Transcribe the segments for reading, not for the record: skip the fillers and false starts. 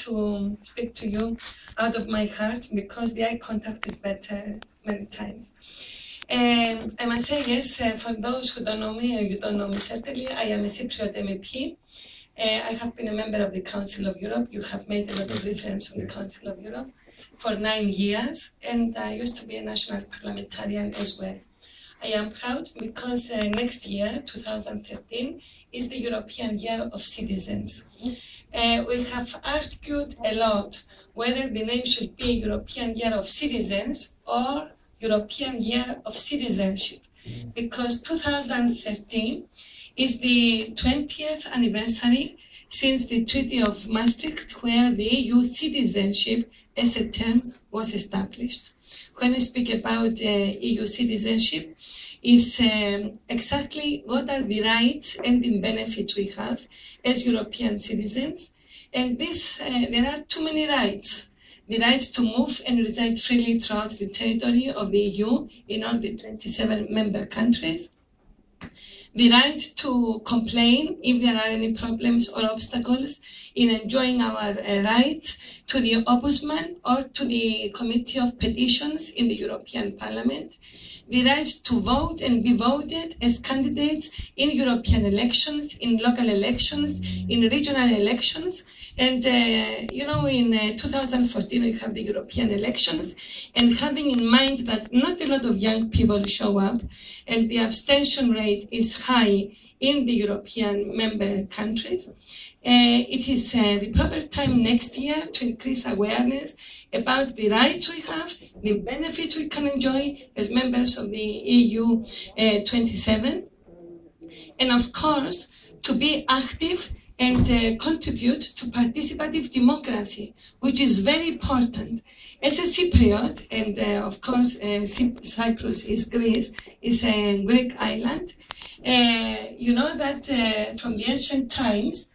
to speak to you out of my heart because the eye contact is better many times. I must say, yes, for those who don't know me, or you don't know me certainly, I am a Cypriot MEP. I have been a member of the Council of Europe. You have made a lot of reference on the Council of Europe for 9 years, and I used to be a national parliamentarian as well. I am proud because next year, 2013, is the European Year of Citizens. We have argued a lot whether the name should be European Year of Citizens or European Year of Citizenship, because 2013 is the 20th anniversary since the Treaty of Maastricht, where the EU citizenship as a term was established. When we speak about EU citizenship, is exactly what are the rights and the benefits we have as European citizens. And this, there are too many rights. The right to move and reside freely throughout the territory of the EU in all the 27 member countries. The right to complain if there are any problems or obstacles in enjoying our rights to the Ombudsman or to the Committee of Petitions in the European Parliament. The right to vote and be voted as candidates in European elections, in local elections, in regional elections. And, you know, in 2014 we have the European elections, and having in mind that not a lot of young people show up and the abstention rate is high in the European member countries, it is the proper time next year to increase awareness about the rights we have, the benefits we can enjoy as members of the EU 27, and of course to be active and contribute to participative democracy, which is very important. As a Cypriot, and of course Cyprus is Greece, is a Greek island, you know that from the ancient times,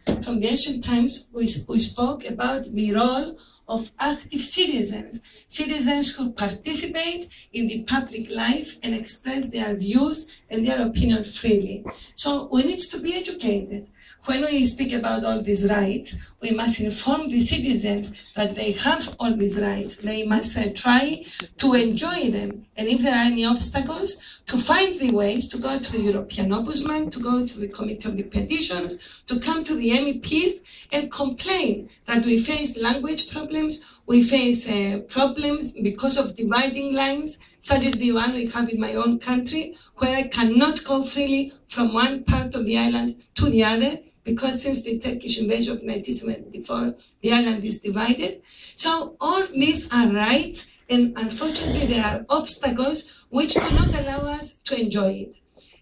we spoke about the role of active citizens, citizens who participate in the public life and express their views and their opinion freely. So we need to be educated. When we speak about all these rights, we must inform the citizens that they have all these rights. They must try to enjoy them. And if there are any obstacles, to find the ways to go to the European Ombudsman, to go to the Committee of the Petitions, to come to the MEPs and complain that we face language problems, we face problems because of dividing lines, such as the one we have in my own country, where I cannot go freely from one part of the island to the other, because since the Turkish invasion of 1974, the island is divided. So all these are rights, and unfortunately there are obstacles which do not allow us to enjoy it.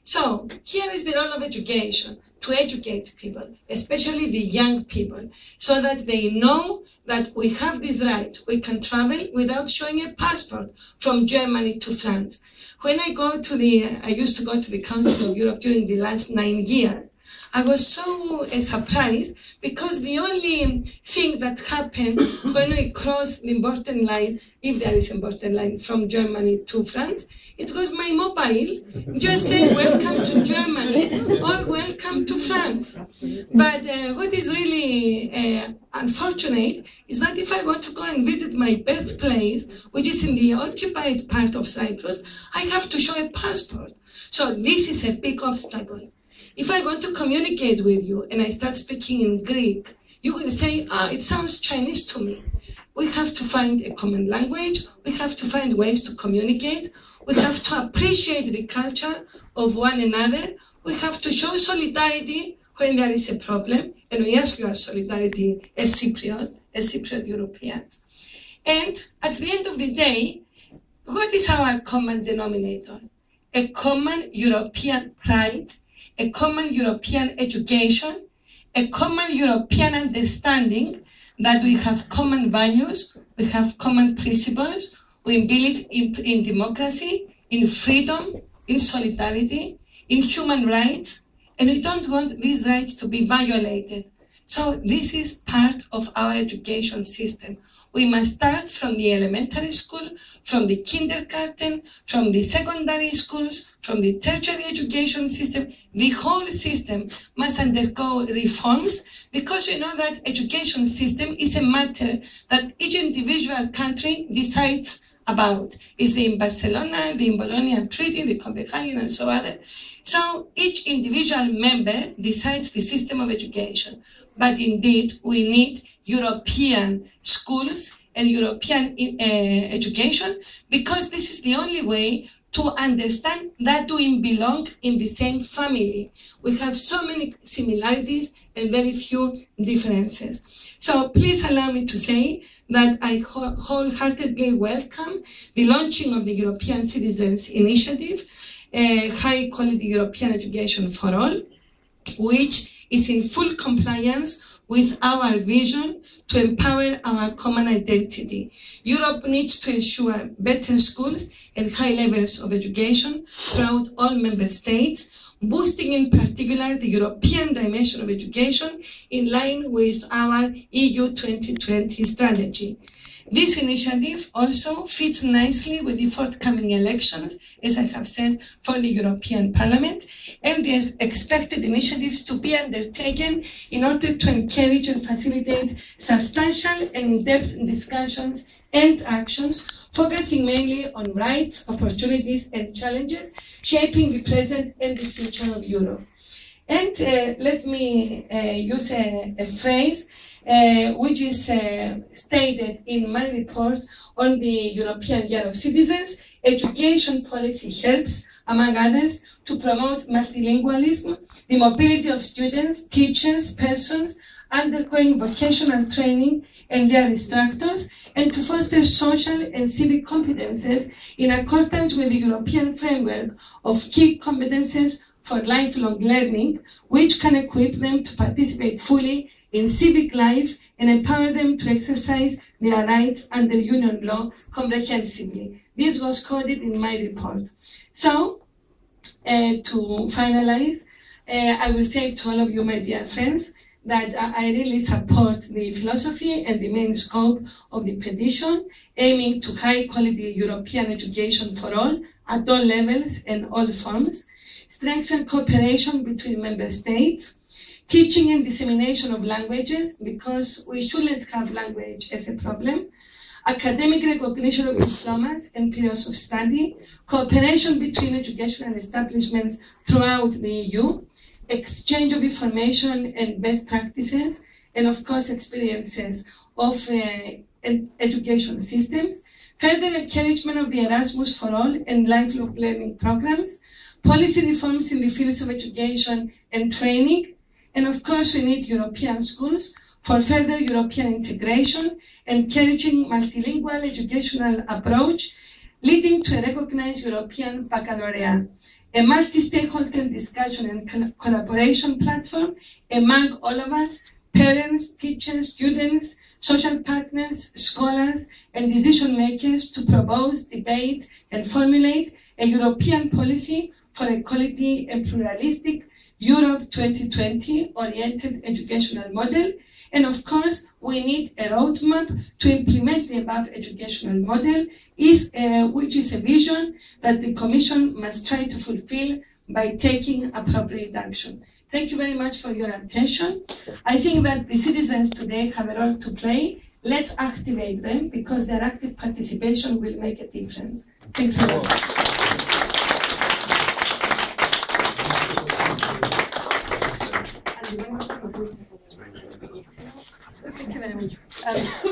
So here is the role of education, to educate people, especially the young people, so that they know that we have these rights. We can travel without showing a passport from Germany to France. When I used to go to the Council of Europe during the last 9 years, I was so surprised because the only thing that happened when we crossed the border line, if there is a border line from Germany to France, it was my mobile just saying welcome to Germany or welcome to France. But what is really unfortunate is that if I want to go and visit my birthplace, which is in the occupied part of Cyprus, I have to show a passport. So this is a big obstacle. If I want to communicate with you and I start speaking in Greek, you will say, it sounds Chinese to me. We have to find a common language. We have to find ways to communicate. We have to appreciate the culture of one another. We have to show solidarity when there is a problem. And we ask your solidarity as Cypriots, as Cypriot Europeans. And at the end of the day, what is our common denominator? A common European pride, a common European education, a common European understanding that we have common values, we have common principles, we believe in democracy, in freedom, in solidarity, in human rights, and we don't want these rights to be violated So this is part of our education system. We must start from the elementary school, from the kindergarten, from the secondary schools, from the tertiary education system. The whole system must undergo reforms, because we know that education system is a matter that each individual country decides about. It's the Barcelona, the Bologna Treaty, the Copenhagen, and so on. So each individual member decides the system of education. But indeed, we need European schools and European education, because this is the only way to understand that we belong in the same family. We have so many similarities and very few differences. So please allow me to say that I wholeheartedly welcome the launching of the European Citizens Initiative, High Quality European Education for All, which is in full compliance with our vision to empower our common identity. Europe needs to ensure better schools and high levels of education throughout all member states, boosting in particular the European dimension of education in line with our EU 2020 strategy. This initiative also fits nicely with the forthcoming elections, as I have said, for the European Parliament, and the expected initiatives to be undertaken in order to encourage and facilitate substantial and in-depth discussions and actions, focusing mainly on rights, opportunities, and challenges, shaping the present and the future of Europe. And let me use a phrase which is stated in my report on the European Year of Citizens. Education policy helps, among others, to promote multilingualism, the mobility of students, teachers, persons undergoing vocational training and their instructors, and to foster social and civic competences in accordance with the European framework of key competences for lifelong learning, which can equip them to participate fully in civic life and empower them to exercise their rights under union law comprehensively. This was quoted in my report. So, to finalize, I will say to all of you, my dear friends, that I really support the philosophy and the main scope of the petition, aiming to high-quality European education for all, at all levels and all forms, strengthen cooperation between member states, teaching and dissemination of languages, because we shouldn't have language as a problem, academic recognition of diplomas and periods of study, cooperation between educational establishments throughout the EU, exchange of information and best practices, and of course experiences of education systems, further encouragement of the Erasmus for All and lifelong learning programs, policy reforms in the fields of education and training, and of course we need European schools for further European integration, encouraging multilingual educational approach, leading to a recognized European baccalaureate, a multi-stakeholder discussion and collaboration platform among all of us, parents, teachers, students, social partners, scholars, and decision makers to propose, debate, and formulate a European policy for equality and pluralistic Europe 2020 oriented educational model. And of course, we need a roadmap to implement the above educational model, which is a vision that the Commission must try to fulfill by taking appropriate action. Thank you very much for your attention. I think that the citizens today have a role to play. Let's activate them, because their active participation will make a difference. Thanks a lot. Thank you very much.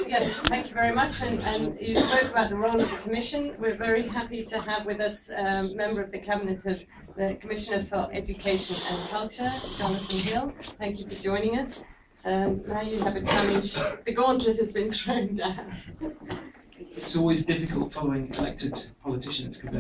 Yes, thank you very much. And you spoke about the role of the Commission. We're very happy to have with us a member of the Cabinet of the Commissioner for Education and Culture, Jonathan Hill. Thank you for joining us. Now you have a challenge. The gauntlet has been thrown down. It's always difficult following elected politicians because